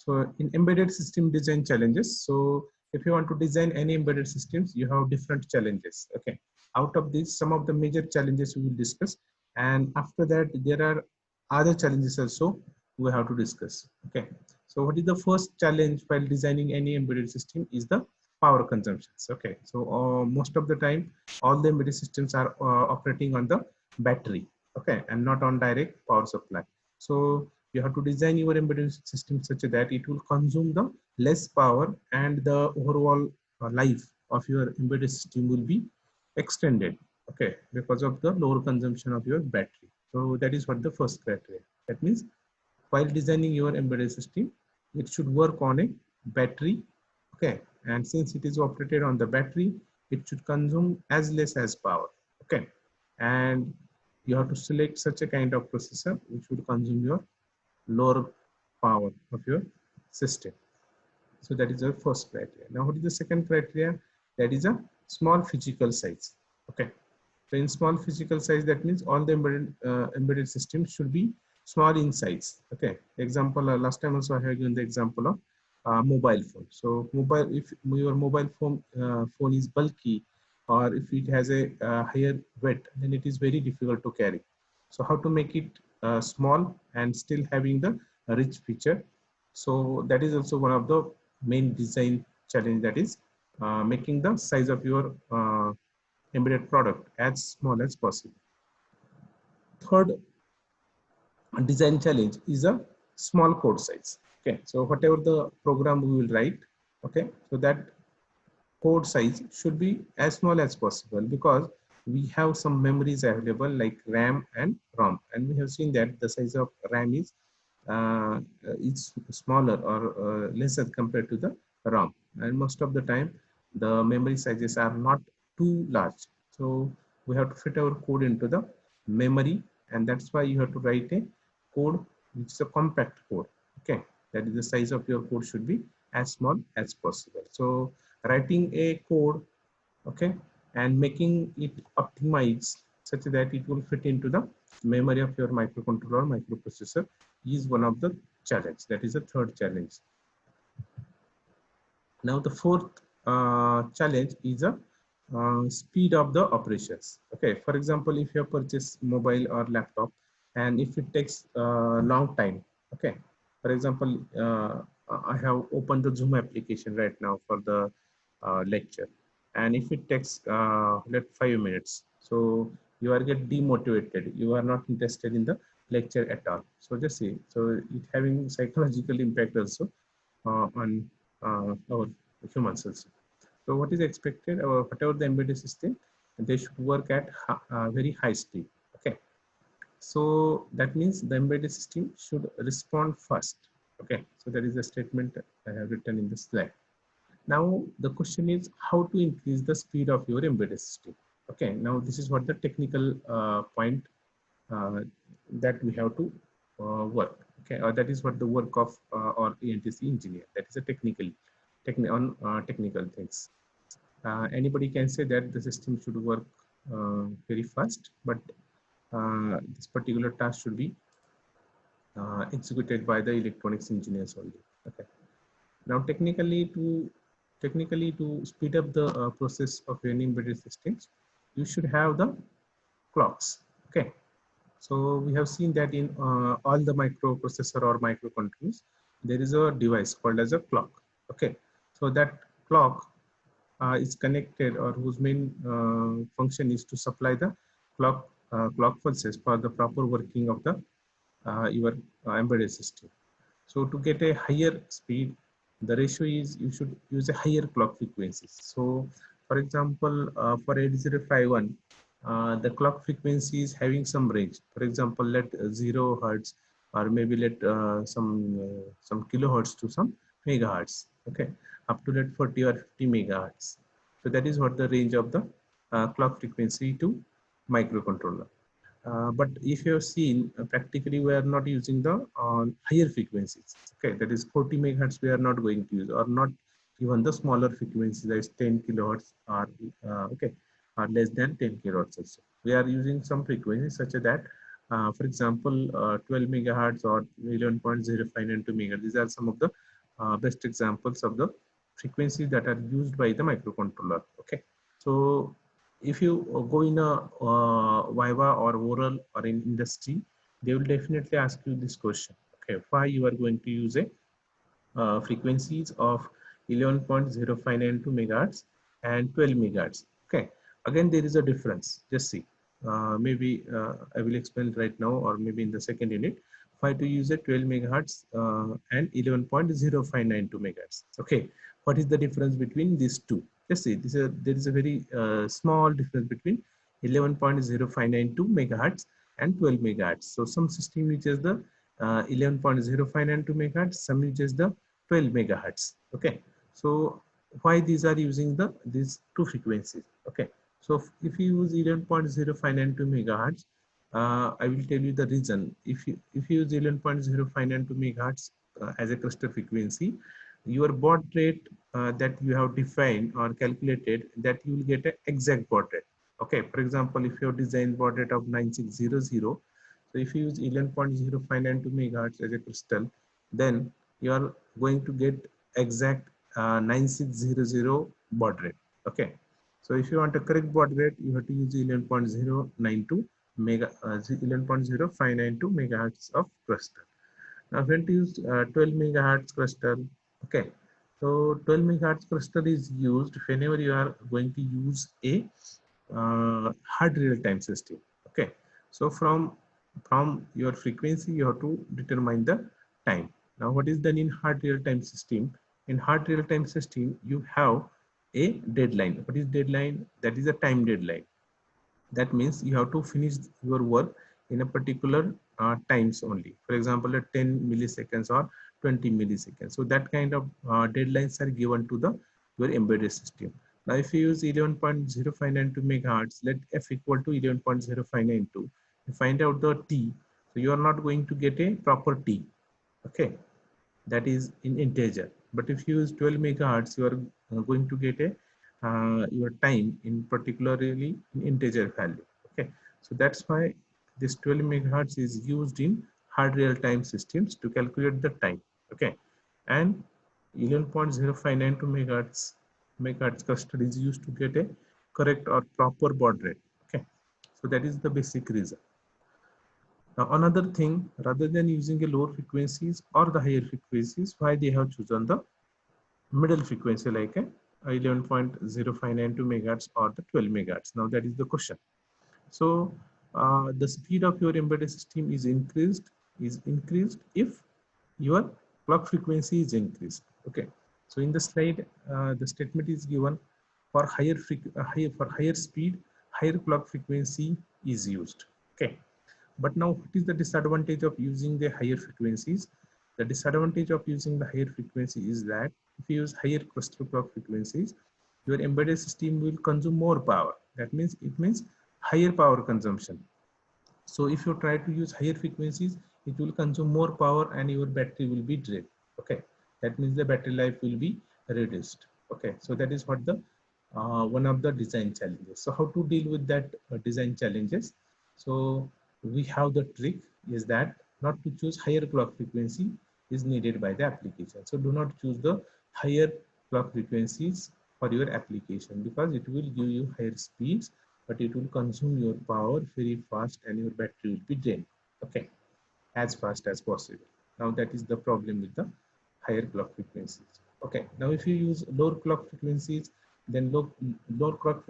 So in embedded system design challenges, so if you want to design any embedded systems, you have different challenges. Okay. Out of these, some of the major challenges we will discuss. And after that, there are other challenges also we have to discuss. Okay. So what is the first challenge while designing any embedded system is the power consumptions. Okay. So most of the time, all the embedded systems are operating on the battery. Okay. And not on direct power supply. So you have to design your embedded system such that it will consume the less power and the overall life of your embedded system will be extended, okay, because of the lower consumption of your battery. So that is what the first criteria. That means while designing your embedded system, it should work on a battery, okay, and since it is operated on the battery, it should consume as less as power, okay, and you have to select such a kind of processor which would consume your lower power of your system. So that is the first criteria. Now, what is the second criteria? That is a small physical size. Okay. So in small physical size, that means all the embedded systems should be small in size. Okay. Example, last time also I have given the example of mobile phone. So if your mobile phone is bulky, or if it has a higher weight, then it is very difficult to carry. So how to make it small and still having the rich feature? So that is also one of the main design challenge, that is making the size of your embedded product as small as possible. Third design challenge is a small code size. Okay, so whatever the program we will write, okay, so that code size should be as small as possible, because we have some memories available like RAM and ROM, and we have seen that the size of RAM is smaller or lesser compared to the ROM, and most of the time the memory sizes are not too large. So we have to fit our code into the memory, and that's why you have to write a code which is a compact code. Okay, that is the size of your code should be as small as possible. So writing a code, okay, and making it optimized such that it will fit into the memory of your microcontroller or microprocessor is one of the challenge. That is the third challenge. Now the fourth challenge is a speed of the operations. Okay, for example, if you have purchased mobile or laptop, and if it takes a long time, okay, for example, I have opened the Zoom application right now for the lecture, and if it takes let 5 minutes, so you are get demotivated, you are not interested in the lecture at all. So just see, so it having psychological impact also on our humans also. So what is expected, whatever the embedded system, they should work at very high speed. Okay, so that means the embedded system should respond fast. Okay, so that is the statement I have written in the slide. Now the question is how to increase the speed of your embedded system. Okay, now this is what the technical point that we have to work. Okay, that is what the work of or ENTC engineer. That is a technical things. Anybody can say that the system should work very fast, but this particular task should be executed by the electronics engineers only. Okay. Now, technically to speed up the process of any embedded systems, you should have the clocks. Okay. So we have seen that in all the microprocessor or microcontrollers, there is a device called as a clock. Okay. So that clock is connected, or whose main function is to supply the clock pulses for the proper working of the your embedded system. So to get a higher speed, the ratio is you should use a higher clock frequencies. So for example, for 8051, the clock frequency is having some range. For example, let 0 hertz, or maybe let some kilohertz to some megahertz. Okay, up to let 40 or 50 megahertz. So that is what the range of the clock frequency to microcontroller. But if you have seen, practically we are not using the higher frequencies. Okay, that is 40 megahertz we are not going to use, or not even the smaller frequencies as 10 kilohertz or less than 10 kilohertz also. We are using some frequencies such that For example, 12 megahertz or 11.0592 megahertz. These are some of the best examples of the frequencies that are used by the microcontroller. Okay, so if you go in a Viva or oral or in industry, they will definitely ask you this question. Okay, why you are going to use a frequencies of 11.0592 megahertz and 12 megahertz. Okay, again there is a difference. Just see. Maybe I will explain right now, or maybe in the second unit. Why to use a 12 megahertz and 11.0592 megahertz. Okay, what is the difference between these two? Just see. There is a very small difference between 11.0592 megahertz and 12 megahertz. So some system uses the 11.0592 megahertz, some uses the 12 megahertz. Okay, so why these are using these two frequencies? Okay, so if you use 11.0592 megahertz, I will tell you the reason. If you use 11.0592 megahertz as a cluster frequency, your baud rate that you have defined or calculated, that you will get an exact baud rate. Okay, for example, if you have designed baud rate of 9600, so if you use 11.0592 megahertz as a crystal, then you are going to get exact 9600 baud rate. Okay, so if you want a correct baud rate, you have to use 11.092 mega 11.0592 megahertz of crystal. Now when to use 12 megahertz crystal? Okay, so 12 megahertz crystal is used whenever you are going to use a hard real-time system. Okay, so from your frequency you have to determine the time. Now what is done in hard real-time system? In hard real-time system you have a deadline. What is deadline? That is a time deadline. That means you have to finish your work in a particular times only. For example, at 10 milliseconds or 20 milliseconds. So that kind of deadlines are given to the your embedded system. Now, if you use 11.0592 megahertz, let f equal to 11.0592. You find out the t. So you are not going to get a proper t. Okay, that is in integer. But if you use 12 megahertz, you are going to get a your time in particularly in integer value. Okay, so that's why this 12 megahertz is used in hard real-time systems to calculate the time. Okay, and 11.0592 megahertz cluster is used to get a correct or proper baud rate. Okay, so that is the basic reason. Now, another thing, rather than using a lower frequencies or the higher frequencies, why they have chosen the middle frequency like a 11.0592 megahertz or the 12 megahertz. Now that is the question. So the speed of your embedded system is increased if your clock frequency is increased. Okay. So in the slide, the statement is given for higher speed, higher clock frequency is used. Okay. But now, what is the disadvantage of using the higher frequencies? The disadvantage of using the higher frequency is that if you use higher cluster clock frequencies, your embedded system will consume more power. That means it means higher power consumption. So if you try to use higher frequencies, it will consume more power and your battery will be drained. Okay, that means the battery life will be reduced. Okay, so that is what the one of the design challenges. So how to deal with that design challenges? So we have the trick is that not to choose higher clock frequency is needed by the application. So do not choose the higher clock frequencies for your application because it will give you higher speeds, but it will consume your power very fast and your battery will be drained. Okay, as fast as possible. Now that is the problem with the higher clock frequencies. Okay, now if you use lower clock frequencies, then lower clock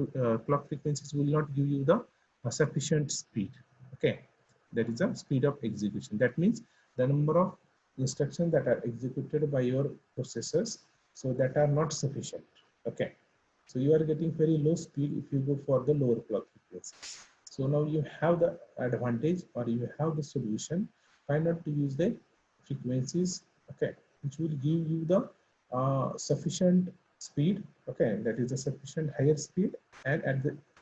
frequencies will not give you the sufficient speed. Okay, that is the speed of execution. That means the number of instructions that are executed by your processors, so that are not sufficient. Okay, so you are getting very low speed if you go for the lower clock frequency. So now you have the advantage or you have the solution. Why not to use the frequencies, okay, which will give you the sufficient speed, okay, that is a sufficient higher speed, and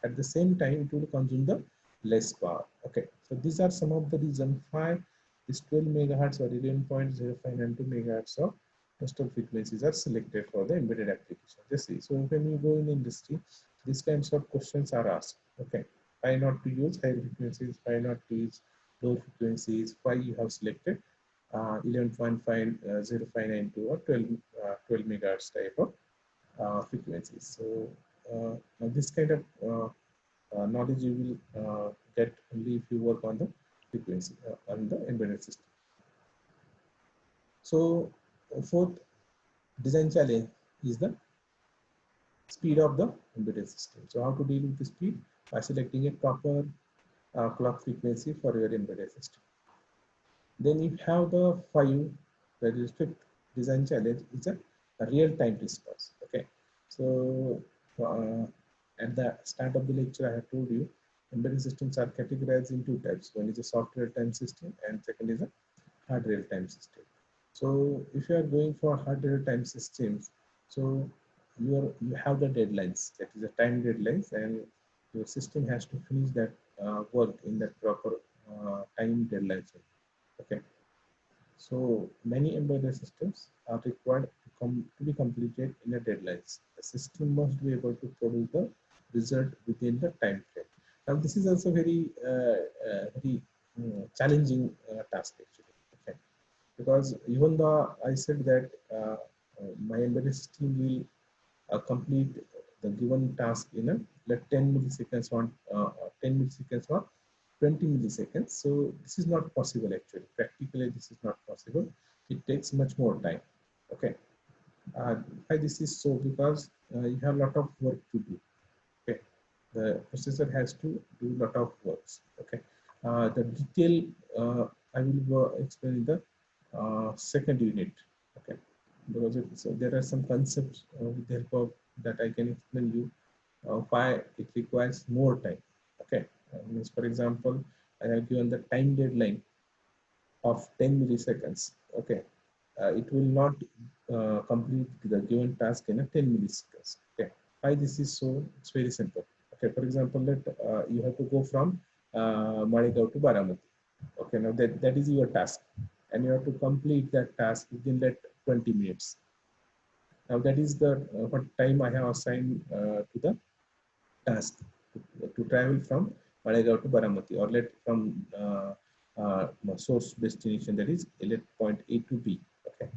at the same time it will consume the less power. Okay, so these are some of the reasons why this 12 megahertz or 11.0592 megahertz of crystal frequencies are selected for the embedded application. Just see, so when you go in industry, these kinds of questions are asked. Okay, why not to use higher frequencies, why not to use low frequency is 5, you have selected 11.50592 or 12 megahertz type of frequencies. So now this kind of knowledge you will get only if you work on the frequency on the embedded system. So fourth design challenge is the speed of the embedded system. So how to deal with the speed? By selecting a proper clock frequency for your embedded system. Then you have the that is fifth design challenge is a real-time response. Okay, so at the start of the lecture, I have told you embedded systems are categorized in two types. One is a soft real-time system, and second is a hard real-time system. So if you are going for hard real-time systems, so you have the deadlines, that is the time deadlines, and your system has to finish that work in that proper time deadlines. Okay, so many embedded systems are required to be completed in a deadlines. The system must be able to produce the result within the time frame. Now this is also very challenging task actually. Okay, because even though I said that my embedded system will complete the given task in a like 10 milliseconds or 10 milliseconds or 20 milliseconds. So this is not possible actually. Practically, this is not possible. It takes much more time. Okay. Why this is so? Because you have a lot of work to do. Okay. The processor has to do a lot of works. Okay. The detail I will explain in the second unit. Okay. Because there are some concepts with the help of that I can explain you why it requires more time. Okay, means for example, I have given the time deadline of 10 milliseconds. Okay, it will not complete the given task in a 10 milliseconds. Okay, why this is so? It's very simple. Okay, for example, let you have to go from Marigaon to Baramati. Okay, now that is your task, and you have to complete that task within that 20 minutes. Now that is the what time I have assigned to the task to travel from Malegaon to Baramati, or let from source destination, that is let point A to B. Okay,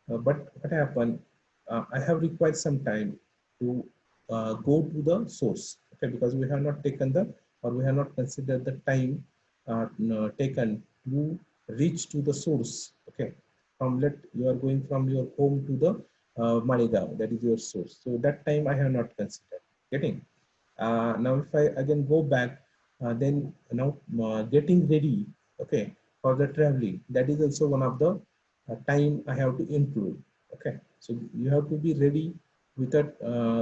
but what happened? I have required some time to go to the source. Okay, because we have not taken the or we have not considered the time taken to reach to the source. Okay, from let you are going from your home to the Malegaon, that is your source. So that time I have not considered. Getting. Now if I again go back, then now getting ready, okay, for the traveling, that is also one of the time I have to include. Okay, so you have to be ready with that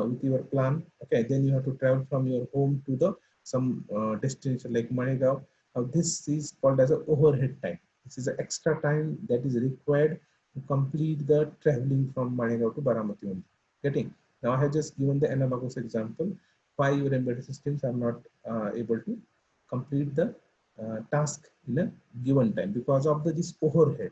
with your plan. Okay, then you have to travel from your home to the some destination like Manegaon. Now this is called as a overhead time. This is an extra time that is required to complete the traveling from Manegaon to Baramati only. Getting. Now I have just given the analogous example why your embedded systems are not able to complete the task in a given time because of this overhead.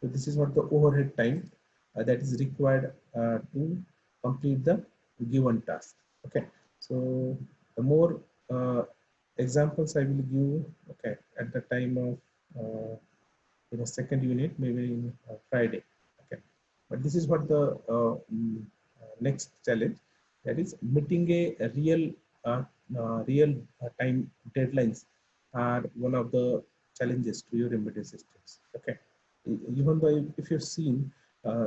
So this is what the overhead time that is required to complete the given task. Okay, so the more examples I will give, okay, at the time of in a second unit, maybe in Friday. Okay, but this is what the next challenge, that is meeting a real time deadlines are one of the challenges to your embedded systems. Okay, even though if you've seen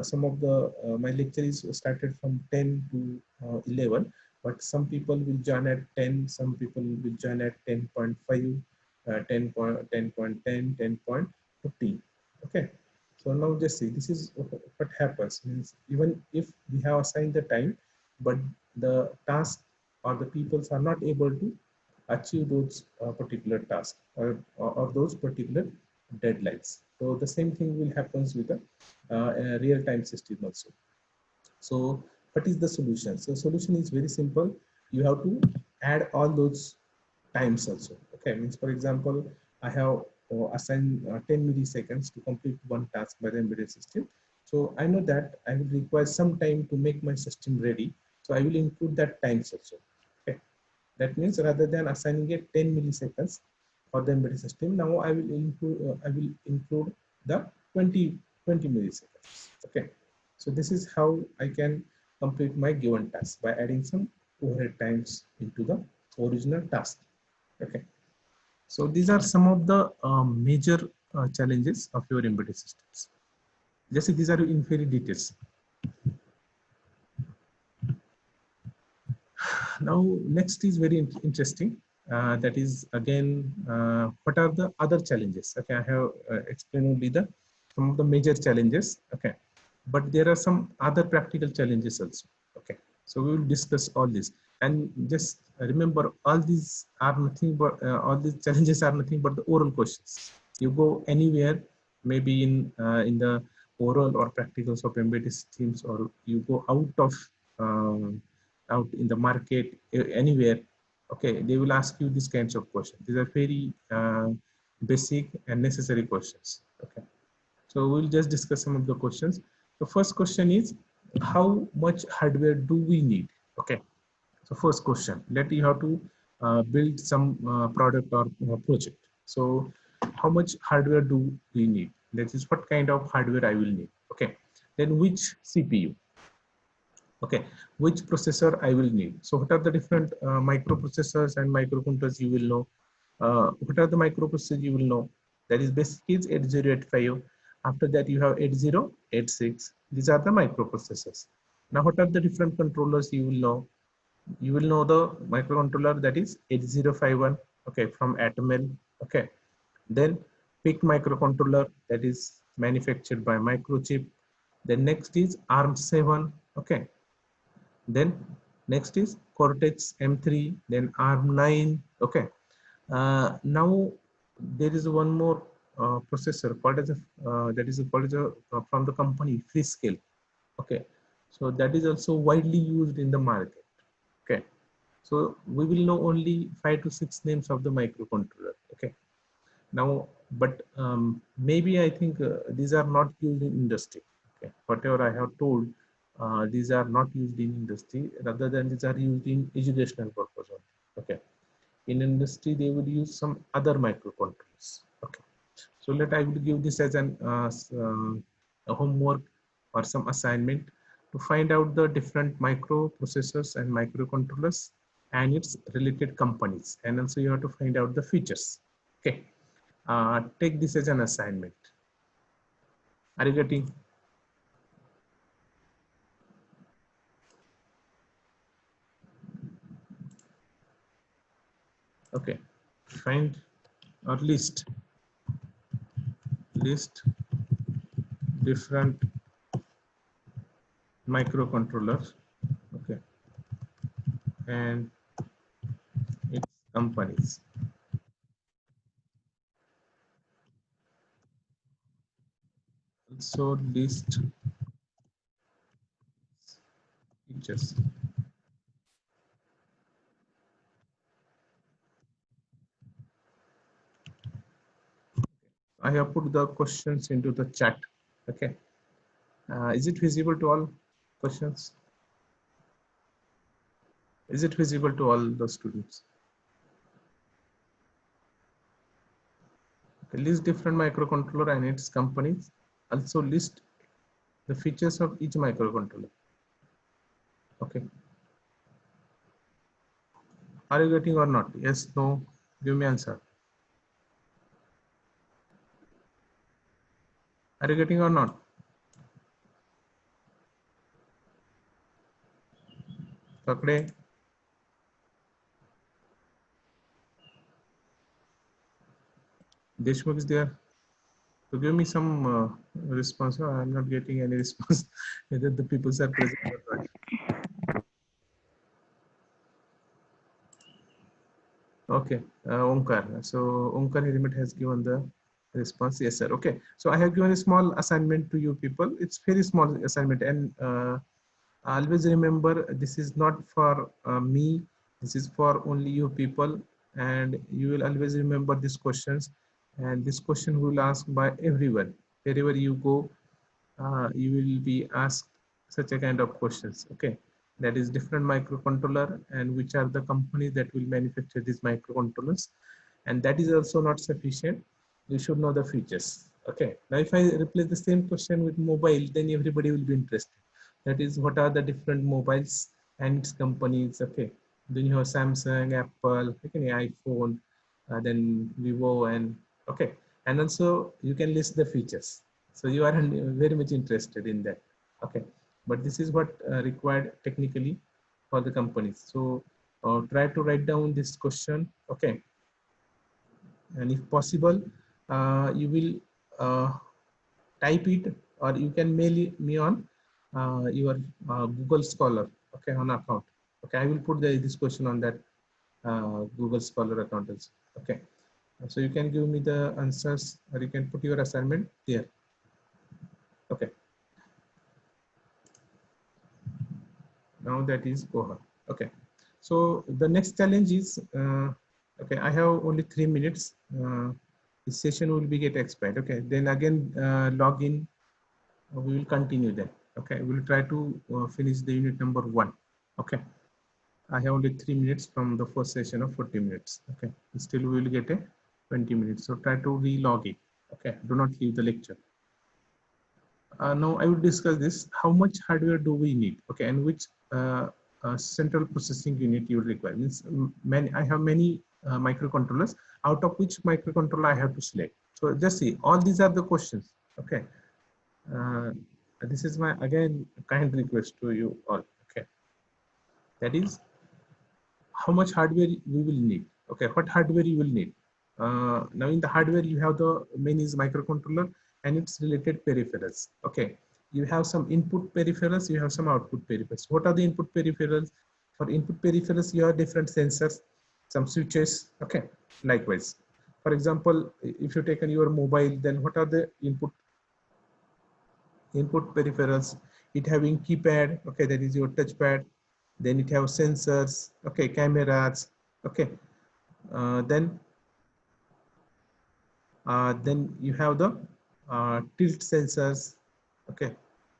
some of the my lecture is started from 10 to 11, but some people will join at 10, some people will join at 10.5, 10.10, 10.15. Okay, so now just see, this is what happens. Means even if we have assigned the time, but the task or the peoples are not able to achieve those particular tasks or those particular deadlines. So the same thing will happens with a real-time system also. So what is the solution? So solution is very simple. You have to add all those times also. Okay, means for example, I have assigned 10 milliseconds to complete one task by the embedded system. So I know that I will require some time to make my system ready. So I will include that times also. Okay, that means rather than assigning it 10 milliseconds for the embedded system. Now I will include the 20 milliseconds. Okay, so this is how I can complete my given task by adding some overhead times into the original task. Okay, so these are some of the major challenges of your embedded systems. Just these are in very details. Now next is very interesting. That is again, what are the other challenges? Okay, I have explained only the some of the major challenges. Okay, but there are some other practical challenges also. Okay, so we will discuss all this, and just remember, all these are nothing but all these challenges are nothing but the oral questions. You go anywhere, maybe in the oral or practicals of embedded systems, or you go out in the market, anywhere. Okay, they will ask you these kinds of questions. These are very basic and necessary questions. Okay, so we'll just discuss some of the questions. The first question is, how much hardware do we need? Okay, so first question, that you have to build some product or project. So how much hardware do we need? That is, what kind of hardware I will need. Okay, then which CPU? Okay, which processor I will need. So what are the different microprocessors and microcontrollers you will know. What are the microprocessors you will know? That is, basic is 8085. After that you have 8086. These are the microprocessors. Now what are the different controllers you will know? You will know the microcontroller, that is 8051. Okay, from Atmel. Okay, then PIC microcontroller, that is manufactured by Microchip. Then next is ARM7. Okay, then next is Cortex M3, then ARM9. Okay, now there is one more processor called as that is called as from the company Freescale. Okay, so that is also widely used in the market. Okay, so we will know only 5 to 6 names of the microcontroller. Okay, now but maybe I think these are not used in industry. Okay, whatever I have told, these are not used in industry, rather than these are used in educational purpose only. Okay, in industry they would use some other microcontrollers. Okay, so I will give this as an a homework or some assignment to find out the different microprocessors and microcontrollers and its related companies, and also you have to find out the features. Okay, take this as an assignment. Are you getting? Okay, find or list different microcontrollers. Okay, and its companies. Also list features. I have put the questions into the chat. Okay, is it visible to all questions? Is it visible to all the students? Okay, list different microcontroller and its companies. Also list the features of each microcontroller. Okay, are you getting or not? Yes, no, give me answer. Are you getting or not? Takde. Deshmukh is there. So give me some response. Oh, I'm not getting any response. Whether the people are present or not. Okay, Omkar. So Omkar Herimet has given the response. Yes, sir. Okay. So I have given a small assignment to you people. It's very small assignment, and always remember, this is not for me. This is for only you people, and you will always remember these questions. And this question will ask by everyone. Wherever you go, you will be asked such a kind of questions. Okay, that is different microcontroller and which are the companies that will manufacture these microcontrollers, and that is also not sufficient. You should know the features. Okay, now if I replace the same question with mobile, then everybody will be interested. That is, what are the different mobiles and its companies? Okay, then you have Samsung, Apple, okay, iPhone, then Vivo, and okay, and also you can list the features. So you are very much interested in that. Okay, but this is what required technically for the companies. So try to write down this question. Okay, and if possible, you will type it, or you can mail me on your Google Scholar, okay, on account. Okay, I will put this question on that Google Scholar account also. Okay, so you can give me the answers, or you can put your assignment there. Okay, now that is over. Okay, so the next challenge is okay, I have only 3 minutes. This session will be get expired. Okay, then again log in. We will continue then. Okay, we will try to finish the unit number 1. Okay, I have only 3 minutes from the first session of 40 minutes. Okay, still we will get a 20 minutes. So try to re-log it. Okay, do not leave the lecture. Now I will discuss this. How much hardware do we need? Okay, and which central processing unit you will require. Means many. I have many microcontrollers. Out of which microcontroller I have to select. So just see, all these are the questions. Okay. Uh, this is my again kind request to you all. Okay, that is how much hardware we will need. Okay, what hardware you will need. Now in the hardware you have the main is microcontroller and its related peripherals. Okay, you have some input peripherals, you have some output peripherals. What are the input peripherals? For input peripherals you have different sensors, some switches. Okay, likewise, for example, if you take your mobile, then what are the input peripherals? It having keypad, okay, that is your touchpad. Then it have sensors, okay, cameras, okay. Then you have the tilt sensors, okay.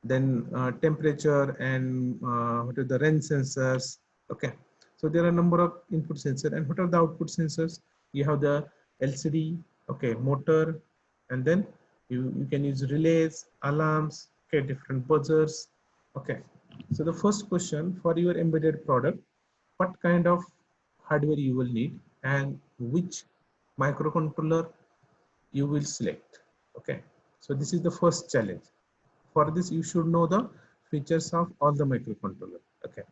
Then temperature and what are the range sensors, okay. So there are a number of input sensors, and what are the output sensors? You have the LCD, okay, motor, and then you can use relays, alarms, okay, different buzzers, okay. So the first question for your embedded product, what kind of hardware you will need and which microcontroller you will select. Okay, so this is the first challenge. For this you should know the features of all the microcontroller. Okay,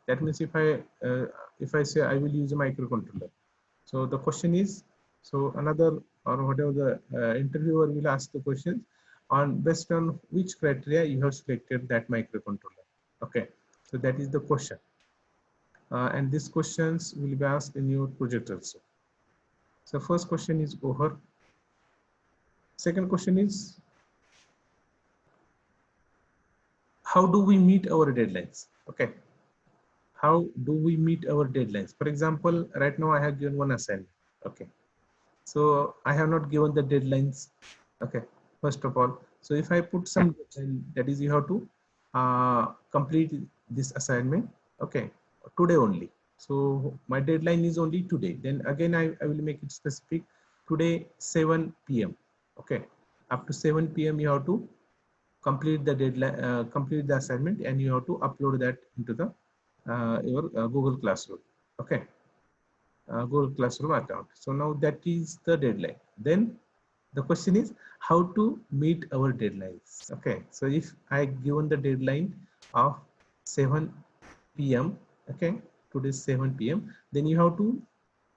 that means if I say I will use a microcontroller, so the question is, so another or whatever the interviewer will ask the questions on based on which criteria you have selected that microcontroller. Okay, so that is the question, and these questions will be asked in your project also. So first question is over. Second question is, how do we meet our deadlines? Okay, how do we meet our deadlines? For example, right now I have given one assignment. Okay, so I have not given the deadlines. Okay, first of all, so if I put some deadline, that is you have to complete this assignment, okay, today only. So my deadline is only today. Then again I will make it specific, today 7 p.m. Okay, up to 7 p.m. you have to complete the deadline, complete the assignment, and you have to upload that into the your Google Classroom. Okay, Google Classroom account. So now that is the deadline. Then the question is how to meet our deadlines. Okay, so if I given the deadline of 7 p.m. Okay, today 7 p.m. Then you have to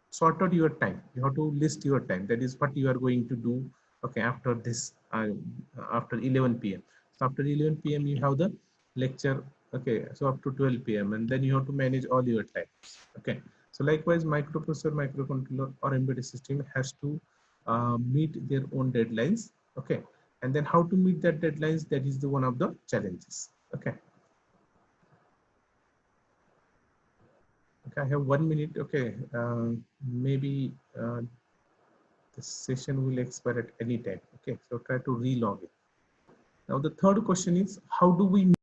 sort out your time. You have to list your time. That is what you are going to do. Okay, after this, after 11 p.m. So after 11 p.m. you have the lecture. Okay, so up to 12 p.m. and then you have to manage all your time. Okay, so likewise, microprocessor, microcontroller, or embedded system has to meet their own deadlines. Okay, and then how to meet that deadlines? That is the one of the challenges. Okay. Okay, I have 1 minute. Okay, maybe the session will expire at any time. Okay, so try to relog it. Now the third question is, how do we